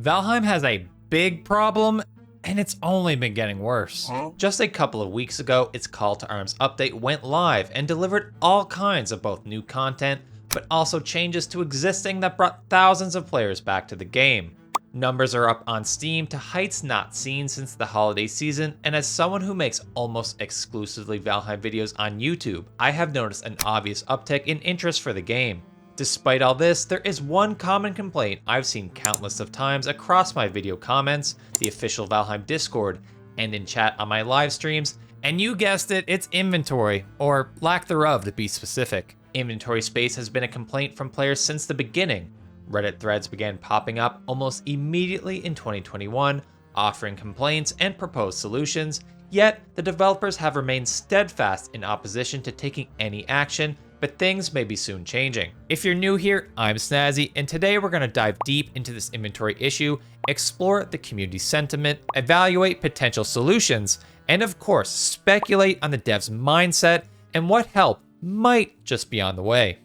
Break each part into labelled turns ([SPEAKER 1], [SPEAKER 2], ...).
[SPEAKER 1] Valheim has a big problem, and it's only been getting worse. Just a couple of weeks ago, its Call to Arms update went live and delivered all kinds of both new content, but also changes to existing that brought thousands of players back to the game. Numbers are up on Steam to heights not seen since the holiday season, and as someone who makes almost exclusively Valheim videos on YouTube, I have noticed an obvious uptick in interest for the game. Despite all this, there is one common complaint I've seen countless of times across my video comments, the official Valheim Discord, and in chat on my live streams, and you guessed it, it's inventory, or lack thereof to be specific. Inventory space has been a complaint from players since the beginning. Reddit threads began popping up almost immediately in 2021, offering complaints and proposed solutions, yet the developers have remained steadfast in opposition to taking any action, but things may be soon changing. If you're new here, I'm Snazzy, and today we're going to dive deep into this inventory issue, explore the community sentiment, evaluate potential solutions, and of course, speculate on the devs' mindset and what help might just be on the way.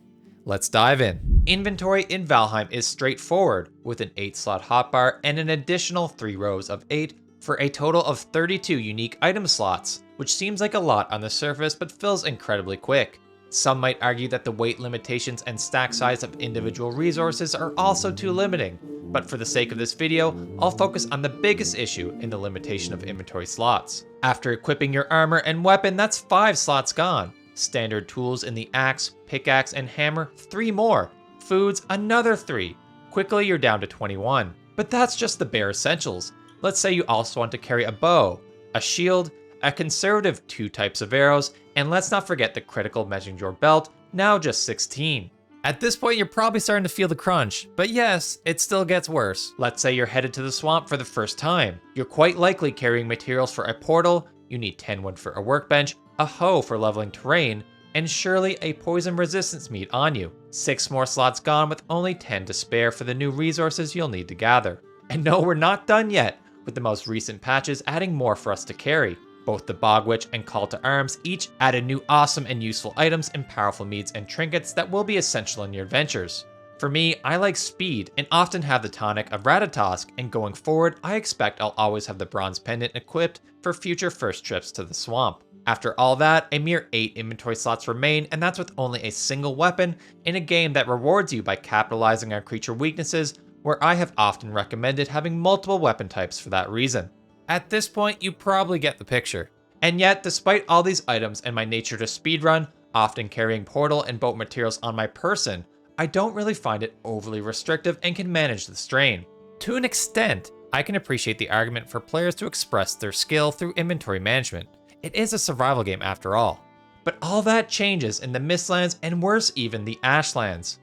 [SPEAKER 1] Let's dive in. Inventory in Valheim is straightforward, with an 8-slot hotbar and an additional 3 rows of 8 for a total of 32 unique item slots, which seems like a lot on the surface but feels incredibly quick. Some might argue that the weight limitations and stack size of individual resources are also too limiting, but for the sake of this video, I'll focus on the biggest issue in the limitation of inventory slots. After equipping your armor and weapon, that's 5 slots gone. Standard tools in the axe, pickaxe, and hammer, 3 more. Foods, another 3. Quickly you're down to 21. But that's just the bare essentials. Let's say you also want to carry a bow, a shield, a conservative 2 types of arrows, and let's not forget the critical messenger belt, now just 16. At this point, you're probably starting to feel the crunch, but yes, it still gets worse. Let's say you're headed to the swamp for the first time. You're quite likely carrying materials for a portal, you need 10 wood for a workbench, a hoe for leveling terrain, and surely a poison resistance meat on you. 6 more slots gone with only 10 to spare for the new resources you'll need to gather. And no, we're not done yet, with the most recent patches adding more for us to carry. Both the Bog Witch and Call to Arms each added new awesome and useful items and powerful meats and trinkets that will be essential in your adventures. For me, I like speed and often have the tonic of Ratatosk, and going forward, I expect I'll always have the bronze pendant equipped for future first trips to the swamp. After all that, a mere 8 inventory slots remain, and that's with only a single weapon in a game that rewards you by capitalizing on creature weaknesses, where I have often recommended having multiple weapon types for that reason. At this point, you probably get the picture. And yet, despite all these items and my nature to speedrun, often carrying portal and boat materials on my person, I don't really find it overly restrictive and can manage the strain. To an extent, I can appreciate the argument for players to express their skill through inventory management. It is a survival game after all. But all that changes in the Mistlands and worse even the Ashlands.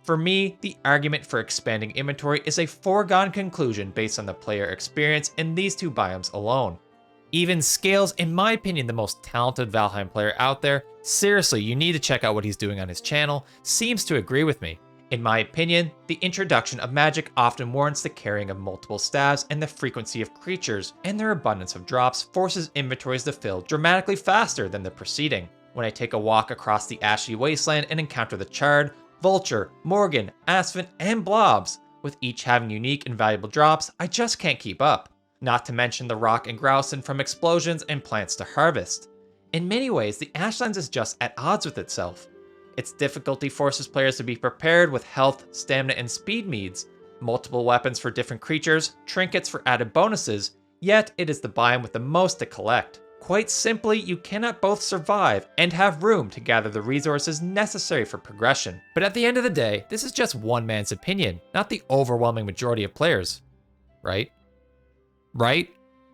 [SPEAKER 1] For me, the argument for expanding inventory is a foregone conclusion based on the player experience in these 2 biomes alone. Even Scales, in my opinion the most talented Valheim player out there, seriously, you need to check out what he's doing on his channel, seems to agree with me. In my opinion, the introduction of magic often warrants the carrying of multiple staves, and the frequency of creatures and their abundance of drops forces inventories to fill dramatically faster than the preceding. When I take a walk across the Ashy Wasteland and encounter the Chard, Vulture, Morgan, Asphalt, and Blobs, with each having unique and valuable drops, I just can't keep up. Not to mention the rock and grousing from explosions and plants to harvest. In many ways, the Ashlands is just at odds with itself. Its difficulty forces players to be prepared with health, stamina, and speed meads, multiple weapons for different creatures, trinkets for added bonuses, yet it is the biome with the most to collect. Quite simply, you cannot both survive and have room to gather the resources necessary for progression. But at the end of the day, this is just one man's opinion, not the overwhelming majority of players. Right?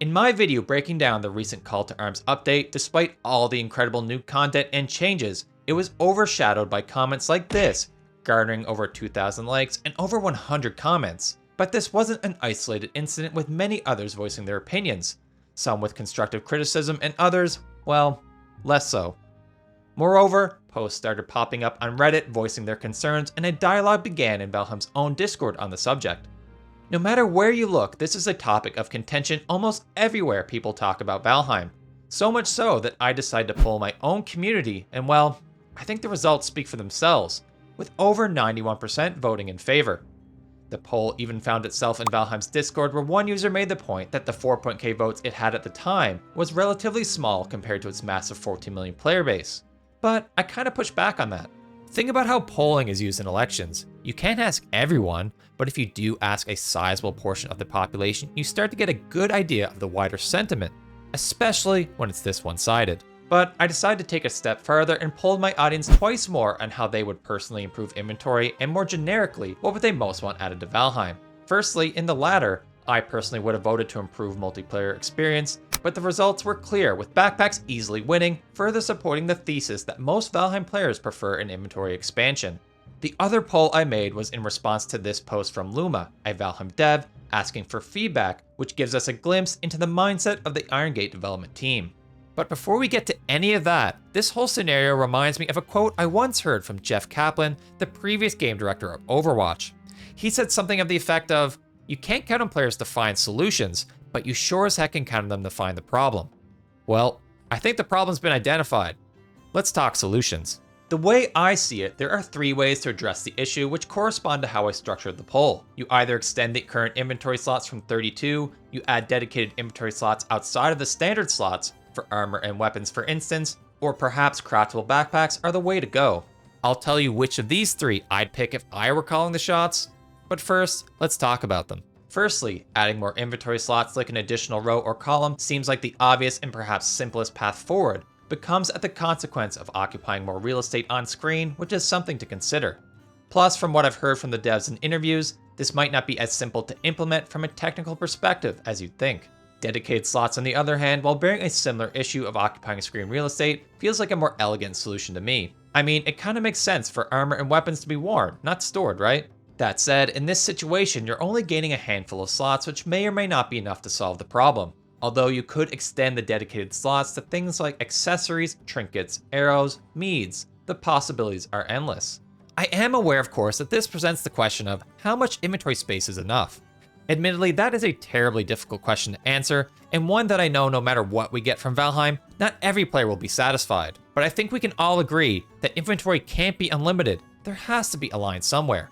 [SPEAKER 1] In my video breaking down the recent Call to Arms update, despite all the incredible new content and changes, it was overshadowed by comments like this, garnering over 2,000 likes and over 100 comments. But this wasn't an isolated incident, with many others voicing their opinions. Some with constructive criticism and others, well, less so. Moreover, posts started popping up on Reddit voicing their concerns, and a dialogue began in Valheim's own Discord on the subject. No matter where you look, this is a topic of contention almost everywhere people talk about Valheim. So much so that I decided to poll my own community, and well, I think the results speak for themselves, with over 91% voting in favor. The poll even found itself in Valheim's Discord, where one user made the point that the 4.k votes it had at the time was relatively small compared to its massive 14 million player base. But I kinda pushed back on that. Think about how polling is used in elections. You can't ask everyone, but if you do ask a sizable portion of the population, you start to get a good idea of the wider sentiment, especially when it's this one-sided. But I decided to take a step further and polled my audience twice more on how they would personally improve inventory, and more generically, what would they most want added to Valheim. Firstly, in the latter, I personally would have voted to improve multiplayer experience, but the results were clear, with backpacks easily winning, further supporting the thesis that most Valheim players prefer an inventory expansion. The other poll I made was in response to this post from Luma, a Valheim dev, asking for feedback, which gives us a glimpse into the mindset of the Iron Gate development team. But before we get to any of that, this whole scenario reminds me of a quote I once heard from Jeff Kaplan, the previous game director of Overwatch. He said something of the effect of, "You can't count on players to find solutions, but you sure as heck can count on them to find the problem." Well, I think the problem's been identified. Let's talk solutions. The way I see it, there are 3 ways to address the issue, which correspond to how I structured the poll. You either extend the current inventory slots from 32, you add dedicated inventory slots outside of the standard slots, for armor and weapons for instance, or perhaps craftable backpacks are the way to go. I'll tell you which of these 3 I'd pick if I were calling the shots, but first, let's talk about them. Firstly, adding more inventory slots like an additional row or column seems like the obvious and perhaps simplest path forward, but comes at the consequence of occupying more real estate on screen, which is something to consider. Plus, from what I've heard from the devs in interviews, this might not be as simple to implement from a technical perspective as you'd think. Dedicated slots, on the other hand, while bearing a similar issue of occupying screen real estate, feels like a more elegant solution to me. I mean, it kinda makes sense for armor and weapons to be worn, not stored, right? That said, in this situation, you're only gaining a handful of slots, which may or may not be enough to solve the problem. Although you could extend the dedicated slots to things like accessories, trinkets, arrows, meads. The possibilities are endless. I am aware, of course, that this presents the question of how much inventory space is enough. Admittedly, that is a terribly difficult question to answer, and one that I know no matter what we get from Valheim, not every player will be satisfied. But I think we can all agree that inventory can't be unlimited. There has to be a line somewhere.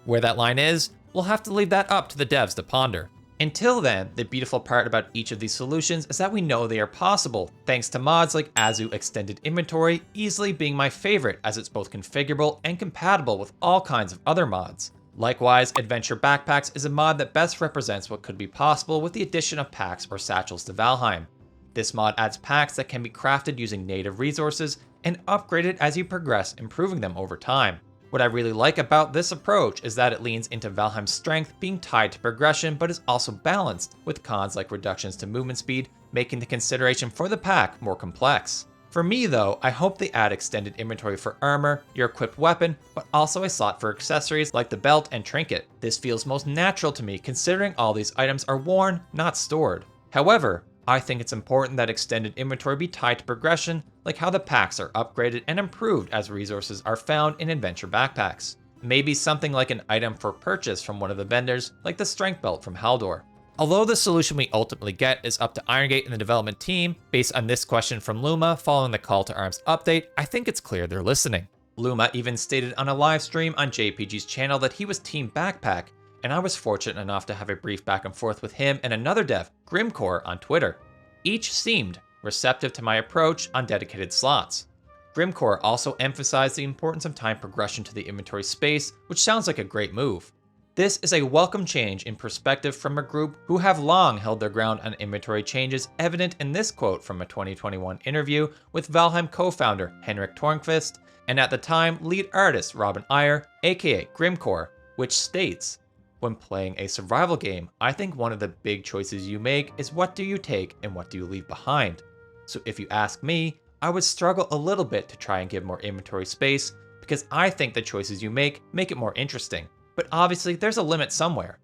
[SPEAKER 1] Where that line is, we'll have to leave that up to the devs to ponder. Until then, the beautiful part about each of these solutions is that we know they are possible, thanks to mods like Azu Extended Inventory easily being my favorite, as it's both configurable and compatible with all kinds of other mods. Likewise, Adventure Backpacks is a mod that best represents what could be possible with the addition of packs or satchels to Valheim. This mod adds packs that can be crafted using native resources and upgraded as you progress, improving them over time. What I really like about this approach is that it leans into Valheim's strength being tied to progression, but is also balanced, with cons like reductions to movement speed, making the consideration for the pack more complex. For me though, I hope they add extended inventory for armor, your equipped weapon, but also a slot for accessories like the belt and trinket. This feels most natural to me considering all these items are worn, not stored. However, I think it's important that extended inventory be tied to progression, like how the packs are upgraded and improved as resources are found in adventure backpacks. Maybe something like an item for purchase from one of the vendors, like the strength belt from Haldor. Although the solution we ultimately get is up to Iron Gate and the development team, based on this question from Luma following the Call to Arms update, I think it's clear they're listening. Luma even stated on a live stream on JPG's channel that he was Team Backpack, and I was fortunate enough to have a brief back and forth with him and another dev, Grimcore, on Twitter. Each seemed receptive to my approach on dedicated slots. Grimcore also emphasized the importance of time progression to the inventory space, which sounds like a great move. This is a welcome change in perspective from a group who have long held their ground on inventory changes, evident in this quote from a 2021 interview with Valheim co-founder Henrik Tornqvist, and at the time lead artist Robin Iyer, aka Grimcore, which states, "When playing a survival game, I think one of the big choices you make is what do you take and what do you leave behind. So if you ask me, I would struggle a little bit to try and give more inventory space, because I think the choices you make it more interesting. But obviously there's a limit somewhere.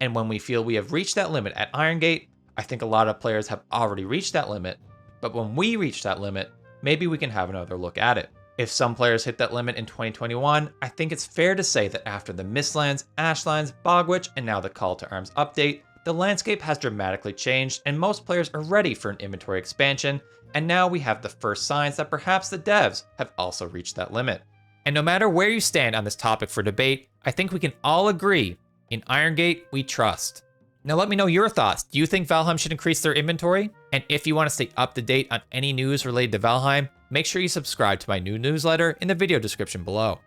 [SPEAKER 1] And when we feel we have reached that limit at Iron Gate, I think a lot of players have already reached that limit, but when we reach that limit, maybe we can have another look at it. If some players hit that limit in 2021, I think it's fair to say that after the Mistlands, Ashlands, Bogwitch, and now the Call to Arms update, the landscape has dramatically changed and most players are ready for an inventory expansion, and now we have the first signs that perhaps the devs have also reached that limit. And no matter where you stand on this topic for debate, I think we can all agree In Iron Gate, we trust. Now let me know your thoughts. Do you think Valheim should increase their inventory? And if you want to stay up to date on any news related to Valheim, make sure you subscribe to my new newsletter in the video description below.